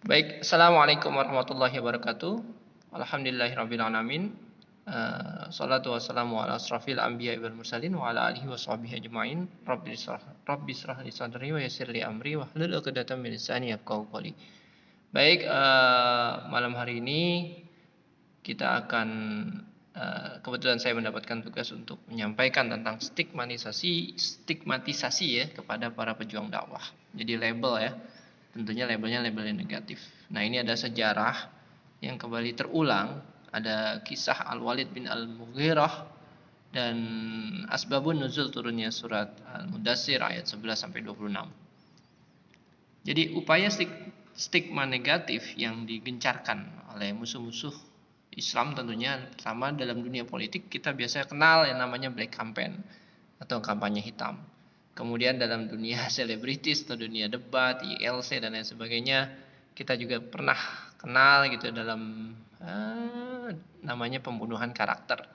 Baik, Assalamualaikum warahmatullahi wabarakatuh. Alhamdulillahirrabbilalamin. Salatu wassalamu ala asrafil anbiya wal mursalin wa ala alihi wa sahbihi ajma'in. Rabbi israh li sadri wa yassir li amri wa hlul 'uqdatam min lisani yafqahu qawli. Baik, malam hari ini kita akan kebetulan saya mendapatkan tugas untuk menyampaikan tentang stigmatisasi ya kepada para pejuang dakwah. Jadi label ya. Tentunya labelnya label yang negatif. Nah, ini ada sejarah yang kembali terulang. Ada kisah Al-Walid bin Al-Mughirah dan asbabun nuzul turunnya surat Al-Mudassir ayat 11 sampai 26. Jadi upaya stigma negatif yang digencarkan oleh musuh-musuh Islam tentunya, pertama dalam dunia politik kita biasanya kenal yang namanya black campaign atau kampanye hitam. Kemudian dalam dunia selebritis atau dunia debat, ILC dan lain sebagainya, kita juga pernah kenal gitu dalam namanya pembunuhan karakter.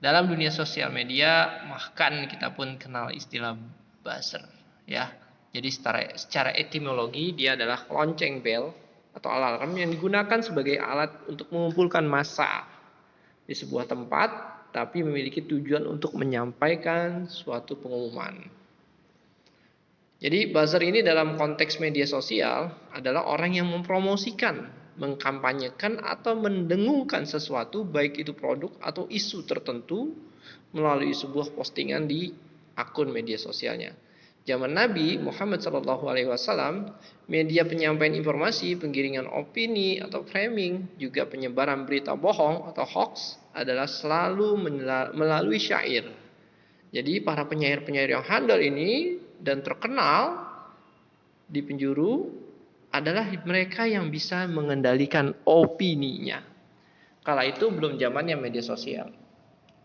Dalam dunia sosial media bahkan kita pun kenal istilah buzzer ya. Jadi secara etimologi dia adalah lonceng bel atau alarm yang digunakan sebagai alat untuk mengumpulkan massa di sebuah tempat, tapi memiliki tujuan untuk menyampaikan suatu pengumuman. Jadi buzzer ini dalam konteks media sosial adalah orang yang mempromosikan, mengkampanyekan atau mendengungkan sesuatu, baik itu produk atau isu tertentu melalui sebuah postingan di akun media sosialnya. Zaman Nabi Muhammad SAW, media penyampaian informasi, penggiringan opini atau framing, juga penyebaran berita bohong atau hoax adalah selalu melalui syair. Jadi para penyair-penyair yang handal ini dan terkenal di penjuru adalah mereka yang bisa mengendalikan opininya. Kala itu belum zamannya media sosial.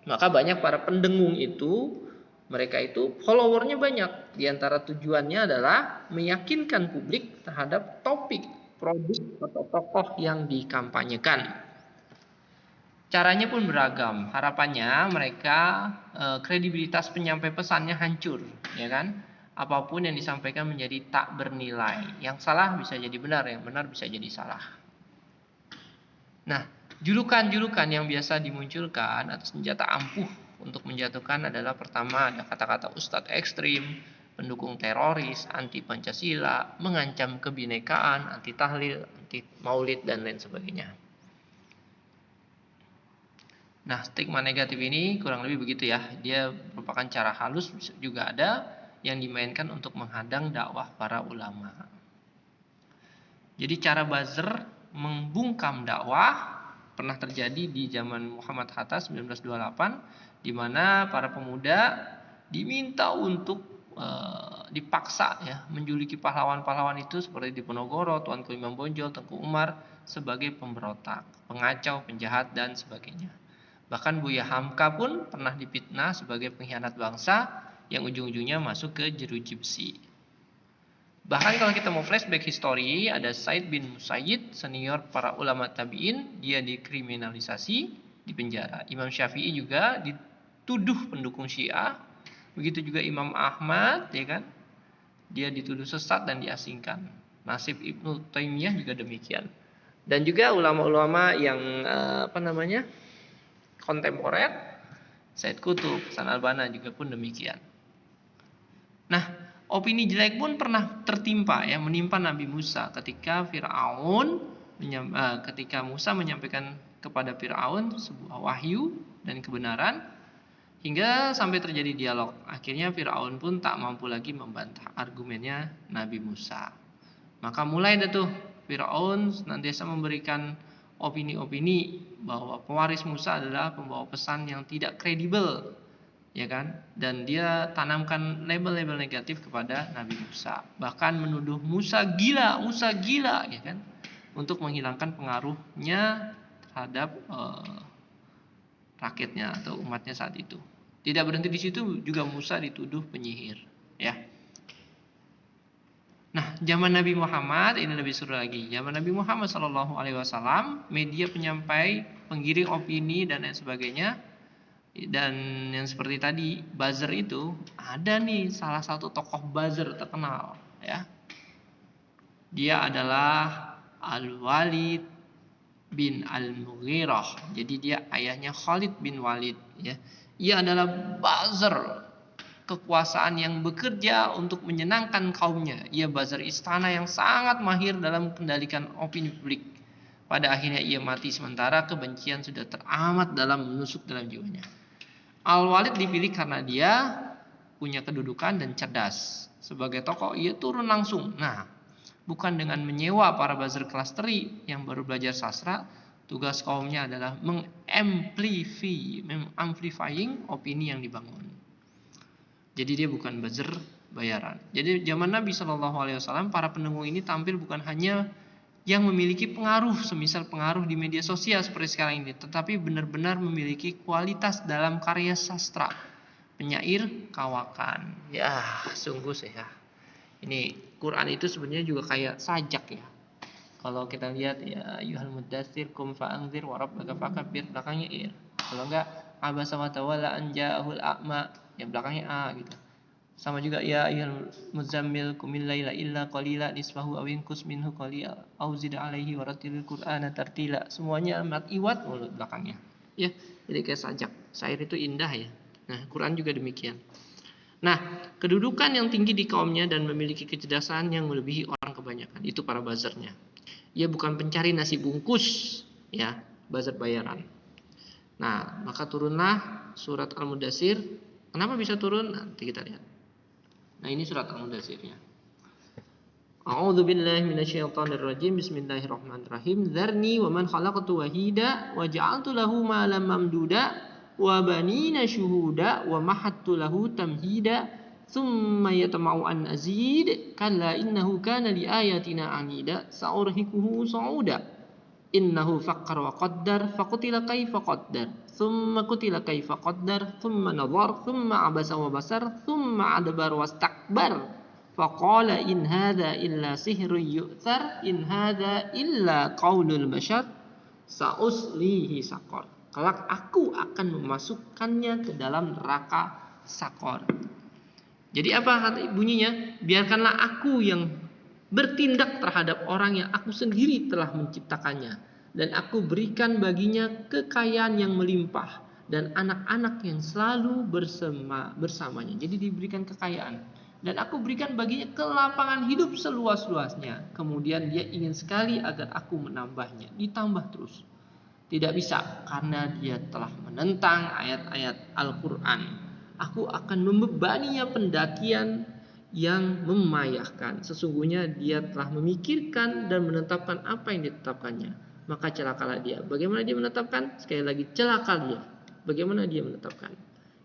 Maka banyak para pendengung itu, mereka itu followernya banyak. Di antara tujuannya adalah meyakinkan publik terhadap topik, produk atau tokoh yang dikampanyekan. Caranya pun beragam. Harapannya mereka kredibilitas penyampai pesannya hancur, ya kan? Apapun yang disampaikan menjadi tak bernilai. Yang salah bisa jadi benar, yang benar bisa jadi salah. Nah, julukan-julukan yang biasa dimunculkan atau senjata ampuh untuk menjatuhkan adalah pertama ada kata-kata ustadz ekstrim, pendukung teroris, anti Pancasila, mengancam kebinekaan, anti tahlil, anti maulid dan lain sebagainya. Nah, stigma negatif ini kurang lebih begitu ya. Dia merupakan cara halus juga ada yang dimainkan untuk menghadang dakwah para ulama. Jadi cara buzzer membungkam dakwah pernah terjadi di zaman Muhammad Hatta 1928, di mana para pemuda diminta untuk dipaksa ya menjuluki pahlawan-pahlawan itu seperti Diponegoro, Tuanku Imam Bonjol, Tengku Umar sebagai pemberontak, pengacau, penjahat dan sebagainya. Bahkan Buya Hamka pun pernah difitnah sebagai pengkhianat bangsa yang ujung-ujungnya masuk ke jeruji besi. Bahkan kalau kita mau flashback history, ada Said bin Musayyid, senior para ulama tabi'in, dia dikriminalisasi, dipenjara. Imam Syafi'i juga dituduh pendukung Syiah. Begitu juga Imam Ahmad, ya kan? Dia dituduh sesat dan diasingkan. Nasib Ibnu Taimiyah juga demikian. Dan juga ulama-ulama yang kontemporer, Said Qutb, Hasan al-Banna juga pun demikian. Nah, opini jelek pun pernah menimpa Nabi Musa ketika ketika Musa menyampaikan kepada Firaun sebuah wahyu dan kebenaran, hingga sampai terjadi dialog. Akhirnya Firaun pun tak mampu lagi membantah argumennya Nabi Musa. Maka mulai tuh Firaun senantiasa memberikan opini-opini bahwa pewaris Musa adalah pembawa pesan yang tidak kredibel, ya kan? Dan dia tanamkan label-label negatif kepada Nabi Musa. Bahkan menuduh Musa gila, ya kan? Untuk menghilangkan pengaruhnya terhadap rakyatnya atau umatnya saat itu. Tidak berhenti di situ, juga Musa dituduh penyihir, ya. Nah, zaman Nabi Muhammad ini lebih seru lagi. Zaman Nabi Muhammad SAW, media penyampai, penggiring opini dan lain sebagainya, dan yang seperti tadi buzzer itu ada nih salah satu tokoh buzzer terkenal, ya. Dia adalah Al-Walid bin Al-Mughirah. Jadi dia ayahnya Khalid bin Walid, ya. Ia adalah buzzer kekuasaan yang bekerja untuk menyenangkan kaumnya. Ia buzzer istana yang sangat mahir dalam mengendalikan opini publik. Pada akhirnya ia mati sementara kebencian sudah teramat dalam menusuk dalam jiwanya. Al-Walid dipilih karena dia punya kedudukan dan cerdas. Sebagai tokoh ia turun langsung. Nah, bukan dengan menyewa para buzzer kelas teri yang baru belajar sastra. Tugas kaumnya adalah mengamplifying opini yang dibangun. Jadi dia bukan buzzer bayaran. Jadi zaman Nabi Shallallahu Alaihi Wasallam para pendengung ini tampil bukan hanya yang memiliki pengaruh, semisal pengaruh di media sosial seperti sekarang ini, tetapi benar-benar memiliki kualitas dalam karya sastra. Penyair kawakan. Ya, sungguh sih ya. Ini Quran itu sebenarnya juga kayak sajak ya. Kalau kita lihat ya ayyuhal muddatsir kum fa'anzir wa rabbaka fakabbir, belakangnya ir. Kalau enggak abasa wa tawalla an ja'ahul a'ma, ya belakangnya a gitu. Sama juga ya ayyuhal muzammil qumil laila illa qalila nisfahu aw inqus minhu qalila aw zid alaihi warattilil qur'ana tartila. Semuanya mat iwat mulut belakangnya. Ya, jadi kayak sajak. Syair itu indah ya. Nah, Quran juga demikian. Nah, kedudukan yang tinggi di kaumnya dan memiliki kecerdasan yang melebihi orang kebanyakan. Itu para buzzernya. Ia bukan pencari nasi bungkus, ya, buzzer bayaran. Nah, maka turunlah surat Al-Mudatsir. Kenapa bisa turun? Nanti kita lihat. Nah, ini surat Al-Mudatsirnya. A'udzu billahi minasyaitonir rajim. Bismillahirrahmanirrahim. Dzarni wa man khalaqtu wahida wa ja'altu lahu malam mamduda wa banina syuhuda wa mahattu lahu tamhida thumma yatama'u an azid kalla innahu kana li ayatina anida sa'urhikuhu sa'uda innahu fakkar wa qaddar faqutila kaifa qaddar thumma qutila kaifa qaddar thumma nadhar thumma abasa wa basar thumma adbar wastakbar faqala in hadha illa sihrun yu'thar in hadha illa qaulul bashar sa'uslihi saqar. Kelak aku akan memasukkannya ke dalam neraka sakor. Jadi apa bunyinya? Biarkanlah aku yang bertindak terhadap orang yang aku sendiri telah menciptakannya. Dan aku berikan baginya kekayaan yang melimpah. Dan anak-anak yang selalu bersamanya. Jadi diberikan kekayaan. Dan aku berikan baginya kelapangan hidup seluas-luasnya. Kemudian dia ingin sekali agar aku menambahnya. Ditambah terus. Tidak bisa karena dia telah menentang ayat-ayat Al-Quran. Aku akan membebaninya pendakian yang memayahkan. Sesungguhnya dia telah memikirkan dan menetapkan apa yang ditetapkannya. Maka celakalah dia. Bagaimana dia menetapkan? Sekali lagi celaka dia. Bagaimana dia menetapkan?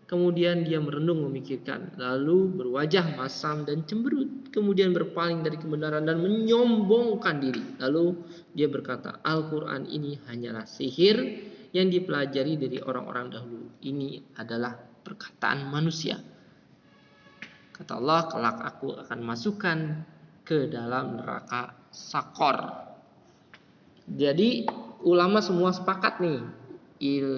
Kemudian dia merenung memikirkan. Lalu berwajah masam dan cemberut. Kemudian berpaling dari kebenaran dan menyombongkan diri. Lalu dia berkata, Al-Quran ini hanyalah sihir yang dipelajari dari orang-orang dahulu. Ini adalah perkataan manusia. Kata Allah, kelak aku akan masukkan ke dalam neraka sakor. Jadi ulama semua sepakat nih.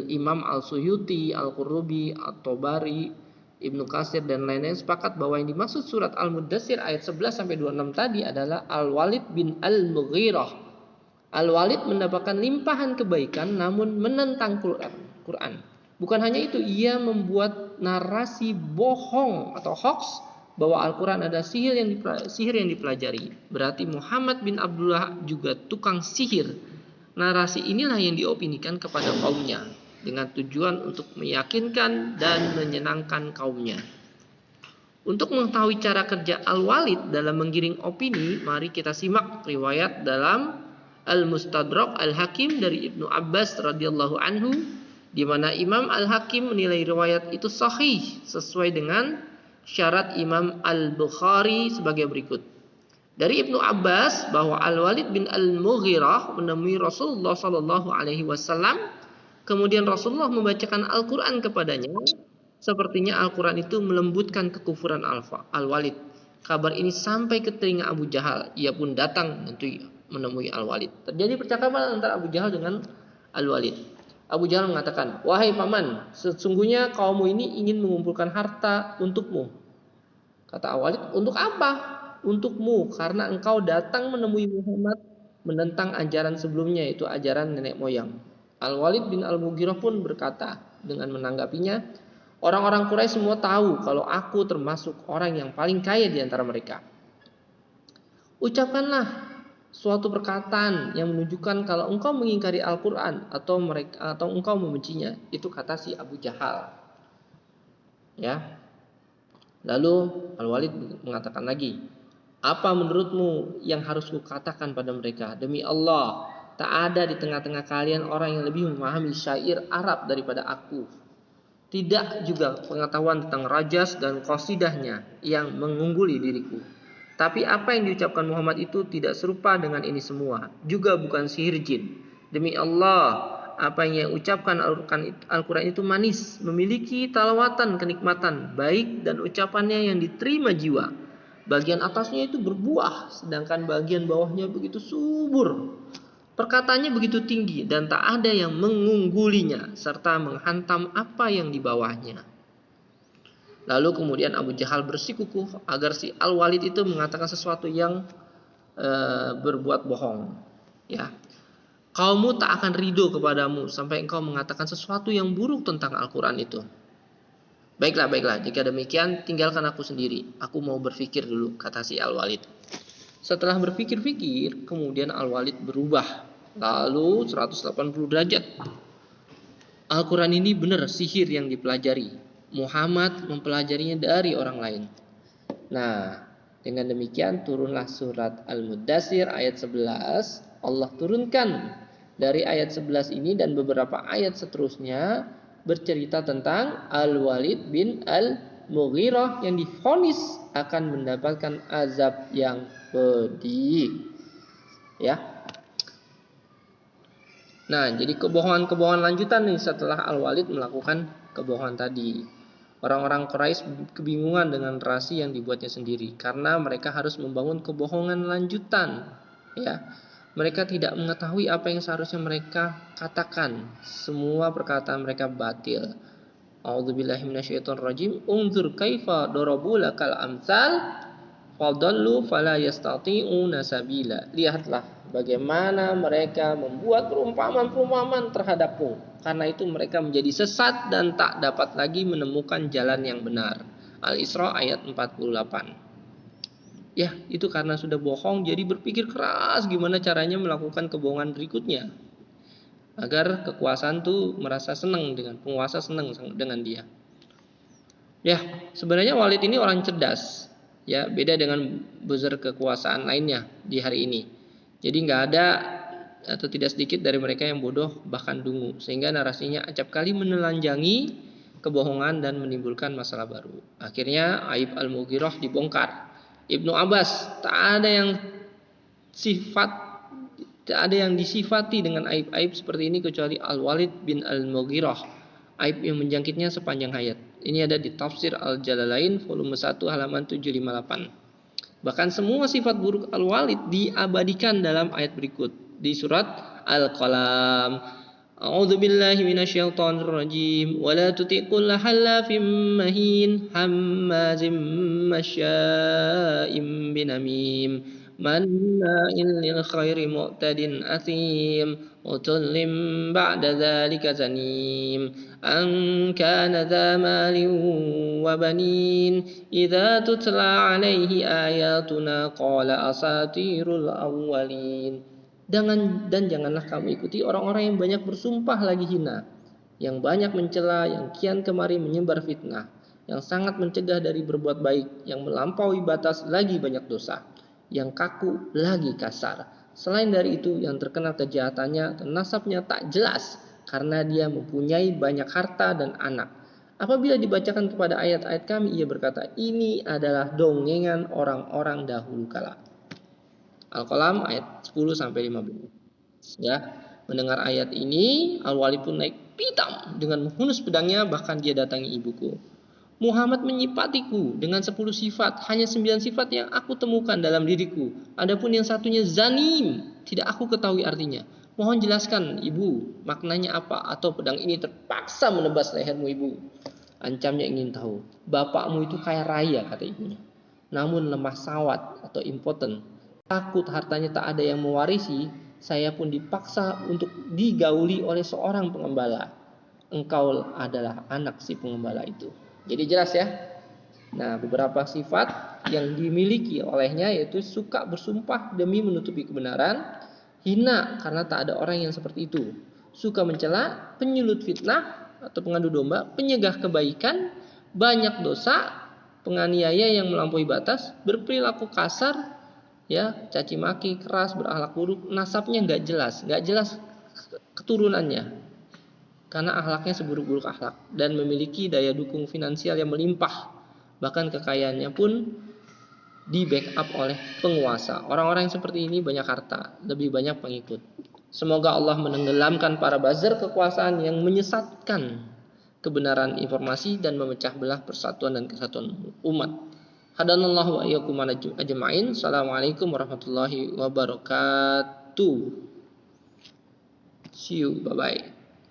Imam Al-Suyuti, Al-Qurtubi, At-Tabari, Ibnu Katsir dan lain-lain sepakat bahwa yang dimaksud surat Al-Mudatsir ayat 11-26 tadi adalah Al-Walid bin Al-Mughirah. Al-Walid mendapatkan limpahan kebaikan namun menentang Quran. Bukan hanya itu, ia membuat narasi bohong atau hoax bahwa Al-Quran ada sihir yang dipelajari. Berarti Muhammad bin Abdullah juga tukang sihir. Narasi inilah yang diopinikan kepada kaumnya dengan tujuan untuk meyakinkan dan menyenangkan kaumnya. Untuk mengetahui cara kerja Al-Walid dalam menggiring opini, mari kita simak riwayat dalam Al-Mustadrak Al-Hakim dari Ibnu Abbas radhiyallahu anhu, di mana Imam Al-Hakim menilai riwayat itu sahih sesuai dengan syarat Imam Al-Bukhari sebagai berikut. Dari Ibnu Abbas bahwa Al-Walid bin Al-Mughirah menemui Rasulullah sallallahu alaihi wasallam, kemudian Rasulullah membacakan Al-Qur'an kepadanya. Sepertinya Al-Qur'an itu melembutkan kekufuran Al-Walid. Kabar ini sampai ke telinga Abu Jahal. Ia pun datang untuk menemui Al-Walid. Terjadi percakapan antara Abu Jahal dengan Al-Walid. Abu Jahal mengatakan, "Wahai paman, sesungguhnya kaummu ini ingin mengumpulkan harta untukmu." Kata Al-Walid, "Untuk apa?" "Untukmu, karena engkau datang menemui Muhammad menentang ajaran sebelumnya, yaitu ajaran nenek moyang. Al-Walid bin Al-Mughirah pun berkata dengan menanggapinya, orang-orang Quraisy semua tahu kalau aku termasuk orang yang paling kaya di antara mereka. Ucapkanlah suatu perkataan yang menunjukkan kalau engkau mengingkari Al-Quran atau engkau membencinya. Itu kata si Abu Jahal. Ya. Lalu Al-Walid mengatakan lagi, apa menurutmu yang harus kukatakan pada mereka? Demi Allah, tak ada di tengah-tengah kalian orang yang lebih memahami syair Arab daripada aku. Tidak juga pengetahuan tentang rajas dan qasidahnya yang mengungguli diriku. Tapi apa yang diucapkan Muhammad itu tidak serupa dengan ini semua. Juga bukan sihir jin. Demi Allah, apa yang ucapkan Al-Quran itu manis, memiliki talawatan kenikmatan, baik dan ucapannya yang diterima jiwa. Bagian atasnya itu berbuah, sedangkan bagian bawahnya begitu subur. Perkataannya begitu tinggi dan tak ada yang mengunggulinya, serta menghantam apa yang di bawahnya. Lalu kemudian Abu Jahal bersikukuh agar si Al-Walid itu mengatakan sesuatu yang berbuat bohong. Ya, kaummu tak akan ridho kepadamu sampai engkau mengatakan sesuatu yang buruk tentang Al-Quran itu. Baiklah, jika demikian tinggalkan aku sendiri. Aku mau berpikir dulu, kata si Al-Walid. Setelah berpikir-pikir, kemudian Al-Walid berubah. Lalu 180 derajat. Al-Quran ini benar sihir yang dipelajari. Muhammad mempelajarinya dari orang lain. Nah, dengan demikian turunlah surat Al-Muddatsir ayat 11. Allah turunkan dari ayat 11 ini dan beberapa ayat seterusnya bercerita tentang Al-Walid bin Al-Mughirah yang divonis akan mendapatkan azab yang pedih. Ya. Nah, jadi kebohongan-kebohongan lanjutan nih setelah Al-Walid melakukan kebohongan tadi. Orang-orang Quraisy kebingungan dengan narasi yang dibuatnya sendiri karena mereka harus membangun kebohongan lanjutan. Ya. Mereka tidak mengetahui apa yang seharusnya mereka katakan. Semua perkataan mereka batil. A'udzubillahi minasyaitonirrajim. Unzur kaifa darabu lakal amsal fadallu fala yastati'una sabila. Lihatlah bagaimana mereka membuat perumpamaan-perumpamaan terhadapmu. Karena itu mereka menjadi sesat dan tak dapat lagi menemukan jalan yang benar. Al-Isra ayat 48. Ya, itu karena sudah bohong jadi berpikir keras gimana caranya melakukan kebohongan berikutnya. Agar kekuasaan tuh merasa senang dengan penguasa, senang dengan dia. Ya, sebenarnya Walid ini orang cerdas. Ya, beda dengan buzzer kekuasaan lainnya di hari ini. Jadi nggak ada atau tidak sedikit dari mereka yang bodoh bahkan dungu, sehingga narasinya acap kali menelanjangi kebohongan dan menimbulkan masalah baru. Akhirnya aib Al-Mughirah dibongkar. Ibnu Abbas tak ada yang disifati dengan aib-aib seperti ini kecuali Al-Walid bin Al-Mughirah. Aib yang menjangkitnya sepanjang hayat. Ini ada di Tafsir Al-Jalalain volume 1 halaman 758. Bahkan semua sifat buruk Al-Walid diabadikan dalam ayat berikut di surat Al-Qalam. A'udzu billahi minasyaitonir rajim. Wa la tuti' kulla halafim mahin hammazim masya'im binamim manna'il lil khairi mu'tadin athim utullim ba'da dzalika zanim an kana dza malin wa banin idza tutla 'alaihi ayatuna qala asatirul awwalin. Dan janganlah kamu ikuti orang-orang yang banyak bersumpah lagi hina, yang banyak mencela, yang kian kemari menyebar fitnah, yang sangat mencegah dari berbuat baik, yang melampaui batas lagi banyak dosa, yang kaku lagi kasar. Selain dari itu, yang terkenal kejahatannya dan nasabnya tak jelas karena dia mempunyai banyak harta dan anak. Apabila dibacakan kepada ayat-ayat kami, ia berkata, ini adalah dongengan orang-orang dahulu kala. Al-Qalam ayat 10-15. Ya, mendengar ayat ini, Al-Walid pun naik pitam dengan menghunus pedangnya, bahkan dia datangi ibuku. Muhammad menyifatiku dengan 10 sifat, hanya 9 sifat yang aku temukan dalam diriku. Adapun yang satunya zanim, tidak aku ketahui artinya. Mohon jelaskan ibu, maknanya apa? Atau pedang ini terpaksa menebas lehermu ibu. Ancamnya ingin tahu. Bapakmu itu kaya raya, kata ibunya. Namun lemah sawat atau impoten. takut hartanya tak ada yang mewarisi, saya pun dipaksa untuk digauli oleh seorang pengembala. Engkau adalah anak si pengembala itu. Jadi jelas ya. Nah, beberapa sifat yang dimiliki olehnya yaitu suka bersumpah demi menutupi kebenaran, hina karena tak ada orang yang seperti itu, suka mencela, penyulut fitnah atau pengadu domba, penyegah kebaikan, banyak dosa, penganiaya yang melampaui batas, berperilaku kasar, ya, caci maki, keras, berakhlak buruk, nasabnya nggak jelas keturunannya, karena akhlaknya seburuk-buruk akhlak, dan memiliki daya dukung finansial yang melimpah, bahkan kekayaannya pun di backup oleh penguasa. Orang-orang yang seperti ini banyak harta, lebih banyak pengikut. Semoga Allah menenggelamkan para buzzer kekuasaan yang menyesatkan kebenaran informasi dan memecah belah persatuan dan kesatuan umat. Hadanallahu wa iyyakum ajma'in. Assalamualaikum warahmatullahi wabarakatuh. See you, bye bye.